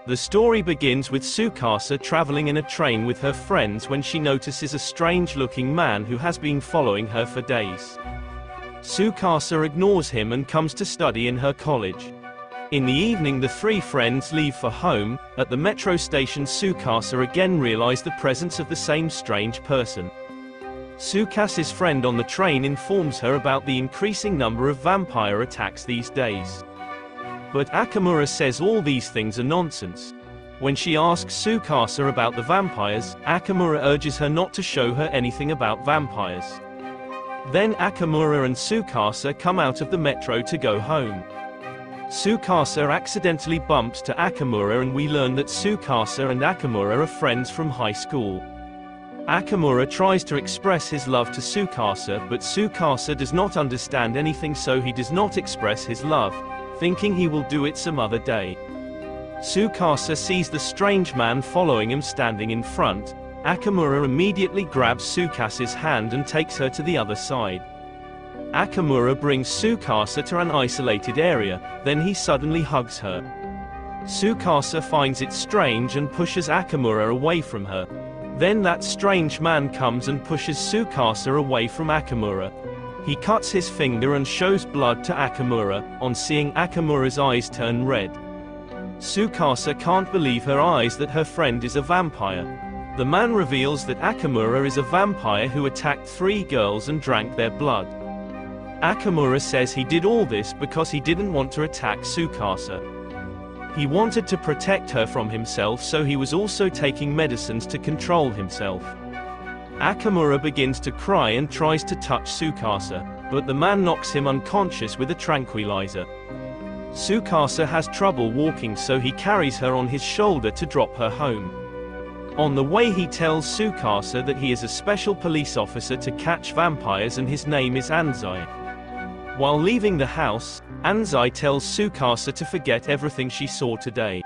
The story begins with Tsukasa traveling in a train with her friends when she notices a strange-looking man who has been following her for days. Tsukasa ignores him and comes to study in her college. In the evening, the three friends leave for home. At the metro station, Tsukasa again realizes the presence of the same strange person. Tsukasa's friend on the train informs her about the increasing number of vampire attacks these days. But Akamura says all these things are nonsense. When she asks Tsukasa about the vampires, Akamura urges her not to show her anything about vampires. Then Akamura and Tsukasa come out of the metro to go home. Tsukasa accidentally bumps to Akamura, and we learn that Tsukasa and Akamura are friends from high school. Akamura tries to express his love to Tsukasa, but Tsukasa does not understand anything, so he does not express his love, thinking he will do it some other day. Tsukasa sees the strange man following him standing in front. Akamura immediately grabs Tsukasa's hand and takes her to the other side. Akamura brings Tsukasa to an isolated area, then he suddenly hugs her. Tsukasa finds it strange and pushes Akamura away from her. Then that strange man comes and pushes Tsukasa away from Akamura. He cuts his finger and shows blood to Akamura. On seeing Akamura's eyes turn red, Tsukasa can't believe her eyes that her friend is a vampire. The man reveals that Akamura is a vampire who attacked 3 girls and drank their blood. Akamura says he did all this because he didn't want to attack Tsukasa. He wanted to protect her from himself, so he was also taking medicines to control himself. Akamura begins to cry and tries to touch Tsukasa, but the man knocks him unconscious with a tranquilizer. Tsukasa has trouble walking, so he carries her on his shoulder to drop her home. On the way, he tells Tsukasa that he is a special police officer to catch vampires and his name is Anzai. While leaving the house, Anzai tells Tsukasa to forget everything she saw today.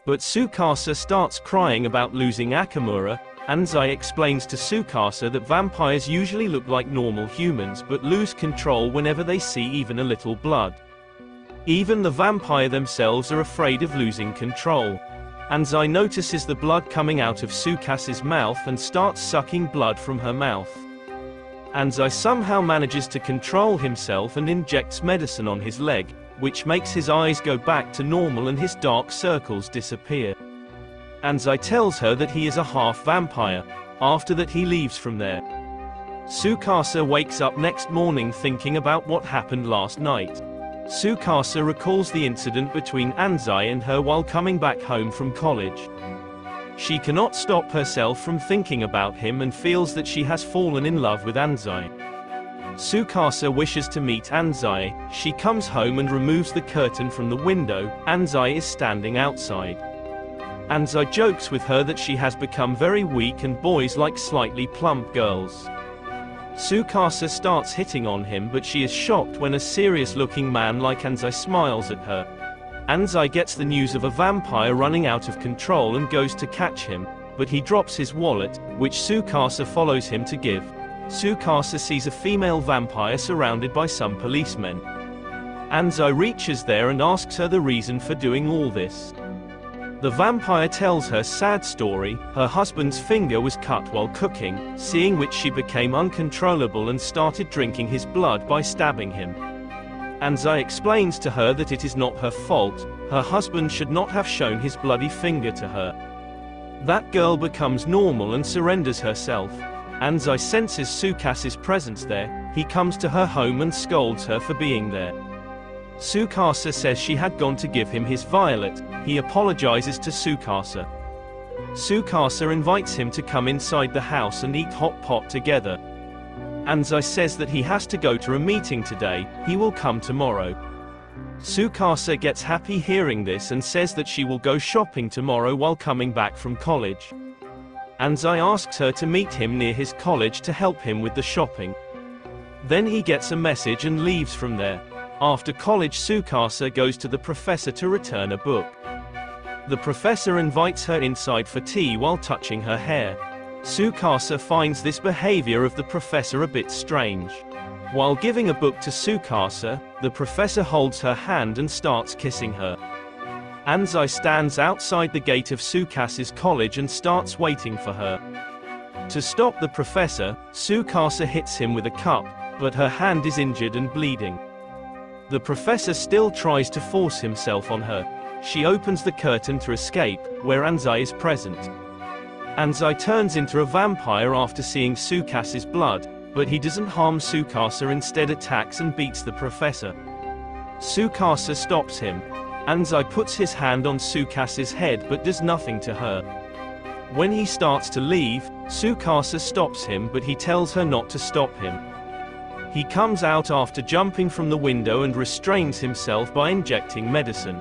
But Tsukasa starts crying about losing Akamura. Anzai explains to Tsukasa that vampires usually look like normal humans but lose control whenever they see even a little blood. Even the vampire themselves are afraid of losing control. Anzai notices the blood coming out of Tsukasa's mouth and starts sucking blood from her mouth. Anzai somehow manages to control himself and injects medicine on his leg, which makes his eyes go back to normal and his dark circles disappear. Anzai tells her that he is a half vampire. After that, he leaves from there. Tsukasa wakes up next morning thinking about what happened last night. Tsukasa recalls the incident between Anzai and her while coming back home from college. She cannot stop herself from thinking about him and feels that she has fallen in love with Anzai. Tsukasa wishes to meet Anzai. She comes home and removes the curtain from the window. Anzai is standing outside. Anzai jokes with her that she has become very weak and boys like slightly plump girls. Tsukasa starts hitting on him, but she is shocked when a serious-looking man like Anzai smiles at her. Anzai gets the news of a vampire running out of control and goes to catch him, but he drops his wallet, which Tsukasa follows him to give. Tsukasa sees a female vampire surrounded by some policemen. Anzai reaches there and asks her the reason for doing all this. The vampire tells her sad story. Her husband's finger was cut while cooking, seeing which she became uncontrollable and started drinking his blood by stabbing him. Anzai explains to her that it is not her fault. Her husband should not have shown his bloody finger to her. That girl becomes normal and surrenders herself. Anzai senses Tsukasa's presence there. He comes to her home and scolds her for being there. Tsukasa says she had gone to give him his violet. He apologizes to Tsukasa. Tsukasa invites him to come inside the house and eat hot pot together. Anzai says that he has to go to a meeting today. He will come tomorrow. Tsukasa gets happy hearing this and says that she will go shopping tomorrow while coming back from college. Anzai asks her to meet him near his college to help him with the shopping. Then he gets a message and leaves from there. After college, Tsukasa goes to the professor to return a book. The professor invites her inside for tea while touching her hair. Tsukasa finds this behavior of the professor a bit strange. While giving a book to Tsukasa, the professor holds her hand and starts kissing her. Anzai stands outside the gate of Sukasa's college and starts waiting for her. To stop the professor, Tsukasa hits him with a cup, but her hand is injured and bleeding. The professor still tries to force himself on her. She opens the curtain to escape, where Anzai is present. Anzai turns into a vampire after seeing Sukasa's blood, but he doesn't harm Tsukasa, instead attacks and beats the professor. Tsukasa stops him. Anzai puts his hand on Sukasa's head but does nothing to her. When he starts to leave, Tsukasa stops him, but he tells her not to stop him. He comes out after jumping from the window and restrains himself by injecting medicine.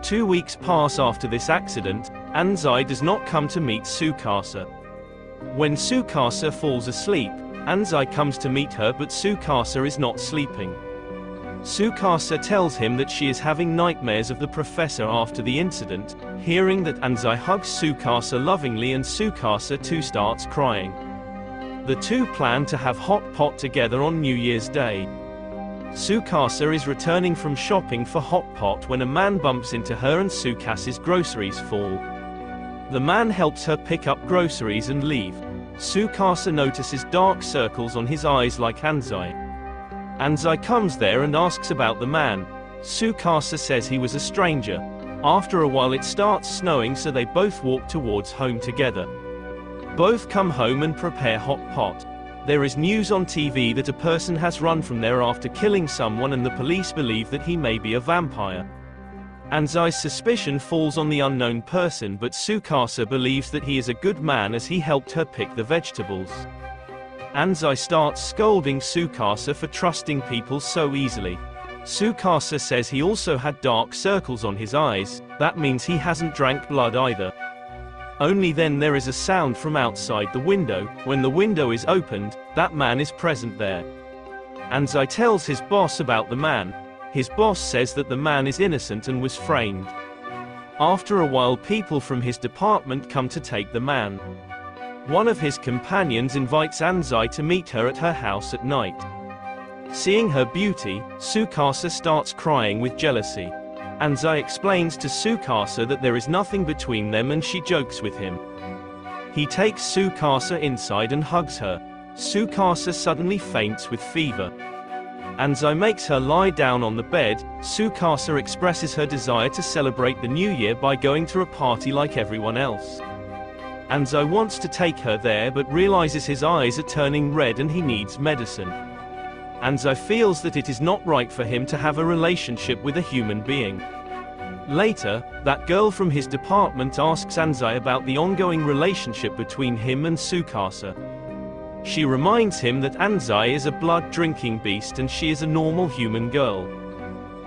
2 weeks pass after this accident. Anzai does not come to meet Tsukasa. When Tsukasa falls asleep, Anzai comes to meet her, but Tsukasa is not sleeping. Tsukasa tells him that she is having nightmares of the professor after the incident. Hearing that, Anzai hugs Tsukasa lovingly and Tsukasa too starts crying. The two plan to have hot pot together on New Year's Day. Tsukasa is returning from shopping for hot pot when a man bumps into her and Tsukasa's groceries fall. The man helps her pick up groceries and leave. Tsukasa notices dark circles on his eyes like Anzai. Anzai comes there and asks about the man. Tsukasa says he was a stranger. After a while it starts snowing, so they both walk towards home together. Both come home and prepare hot pot. There is news on TV that a person has run from there after killing someone, and the police believe that he may be a vampire. Anzai's suspicion falls on the unknown person, but Tsukasa believes that he is a good man as he helped her pick the vegetables. Anzai starts scolding Tsukasa for trusting people so easily. Tsukasa says he also had dark circles on his eyes. That means he hasn't drank blood either. Only then there is a sound from outside the window. When the window is opened, that man is present there. Anzai tells his boss about the man. His boss says that the man is innocent and was framed. After a while, people from his department come to take the man. One of his companions invites Anzai to meet her at her house at night. Seeing her beauty, Tsukasa starts crying with jealousy. Anzai explains to Tsukasa that there is nothing between them, and she jokes with him. He takes Tsukasa inside and hugs her. Tsukasa suddenly faints with fever. Anzai makes her lie down on the bed. Tsukasa expresses her desire to celebrate the new year by going to a party like everyone else. Anzai wants to take her there, but realizes his eyes are turning red and he needs medicine. Anzai feels that it is not right for him to have a relationship with a human being. Later, that girl from his department asks Anzai about the ongoing relationship between him and Tsukasa. She reminds him that Anzai is a blood-drinking beast and she is a normal human girl.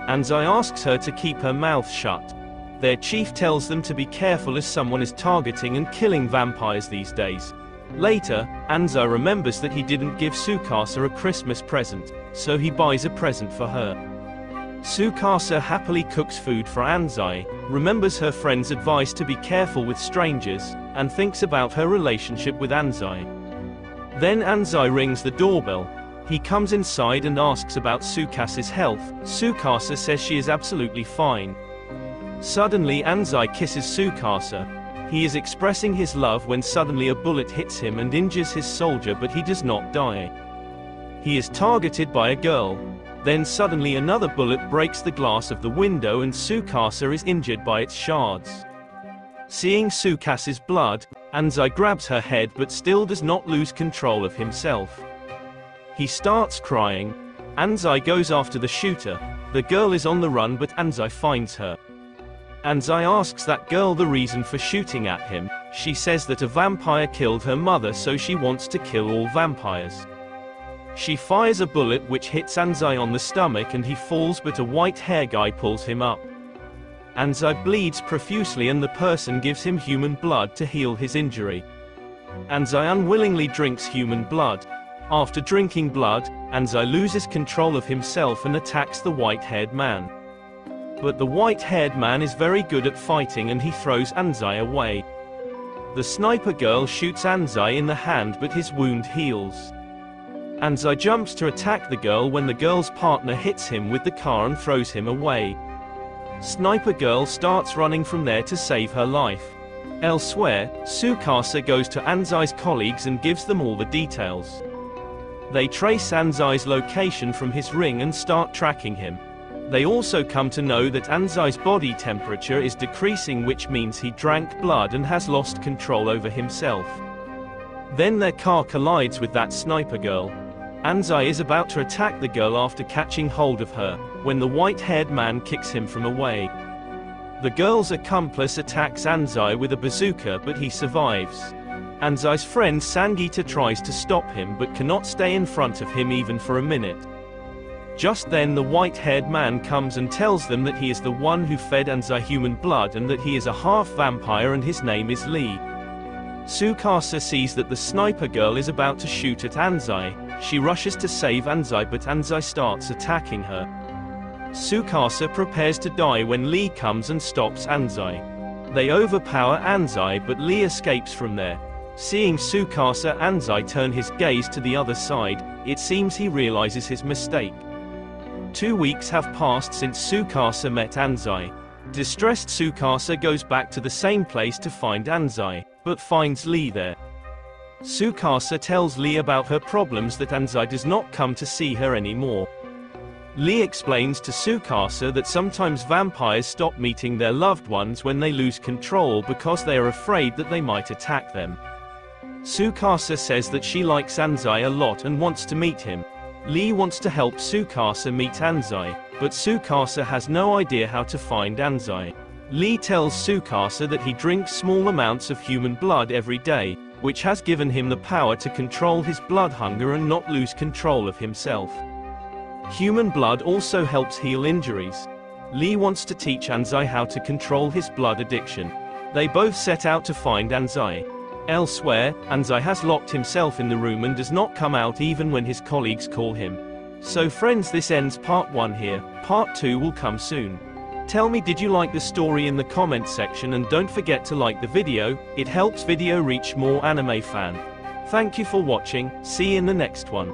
Anzai asks her to keep her mouth shut. Their chief tells them to be careful as someone is targeting and killing vampires these days. Later, Anzai remembers that he didn't give Tsukasa a Christmas present, so he buys a present for her. Tsukasa happily cooks food for Anzai, remembers her friend's advice to be careful with strangers, and thinks about her relationship with Anzai. Then Anzai rings the doorbell. He comes inside and asks about Tsukasa's health. Tsukasa says she is absolutely fine. Suddenly Anzai kisses Tsukasa. He is expressing his love when suddenly a bullet hits him and injures his soldier, but he does not die. He is targeted by a girl. Then suddenly another bullet breaks the glass of the window and Tsukasa is injured by its shards. Seeing Tsukasa's blood, Anzai grabs her head but still does not lose control of himself. He starts crying. Anzai goes after the shooter. The girl is on the run, but Anzai finds her. Anzai asks that girl the reason for shooting at him. She says that a vampire killed her mother, so she wants to kill all vampires. She fires a bullet which hits Anzai on the stomach and he falls, but a white hair guy pulls him up. Anzai bleeds profusely and the person gives him human blood to heal his injury. Anzai unwillingly drinks human blood. After drinking blood, Anzai loses control of himself and attacks the white-haired man. But the white-haired man is very good at fighting and he throws Anzai away. The sniper girl shoots Anzai in the hand, but his wound heals. Anzai jumps to attack the girl when the girl's partner hits him with the car and throws him away. Sniper Girl starts running from there to save her life. Elsewhere, Tsukasa goes to Anzai's colleagues and gives them all the details. They trace Anzai's location from his ring and start tracking him. They also come to know that Anzai's body temperature is decreasing, which means he drank blood and has lost control over himself. Then their car collides with that Sniper Girl. Anzai is about to attack the girl after catching hold of her, when the white-haired man kicks him from away. The girl's accomplice attacks Anzai with a bazooka, but he survives. Anzai's friend Sangita tries to stop him but cannot stay in front of him even for a minute. Just then the white-haired man comes and tells them that he is the one who fed Anzai human blood and that he is a half-vampire and his name is Lee. Tsukasa sees that the Sniper Girl is about to shoot at Anzai. She rushes to save Anzai, but Anzai starts attacking her. Tsukasa prepares to die when Lee comes and stops Anzai. They overpower Anzai, but Lee escapes from there. Seeing Tsukasa, Anzai turn his gaze to the other side. It seems he realizes his mistake. 2 weeks have passed since Tsukasa met Anzai. Distressed Tsukasa goes back to the same place to find Anzai, but finds Lee there. Tsukasa tells Lee about her problems, that Anzai does not come to see her anymore. Lee explains to Tsukasa that sometimes vampires stop meeting their loved ones when they lose control because they are afraid that they might attack them. Tsukasa says that she likes Anzai a lot and wants to meet him. Lee wants to help Tsukasa meet Anzai, but Tsukasa has no idea how to find Anzai. Lee tells Tsukasa that he drinks small amounts of human blood every day, which has given him the power to control his blood hunger and not lose control of himself. Human blood also helps heal injuries. Lee wants to teach Anzai how to control his blood addiction. They both set out to find Anzai. Elsewhere, Anzai has locked himself in the room and does not come out even when his colleagues call him. So friends, this ends part 1 here. Part 2 will come soon. Tell me, did you like the story in the comment section, and don't forget to like the video. It helps video reach more anime fan. Thank you for watching. See you in the next one.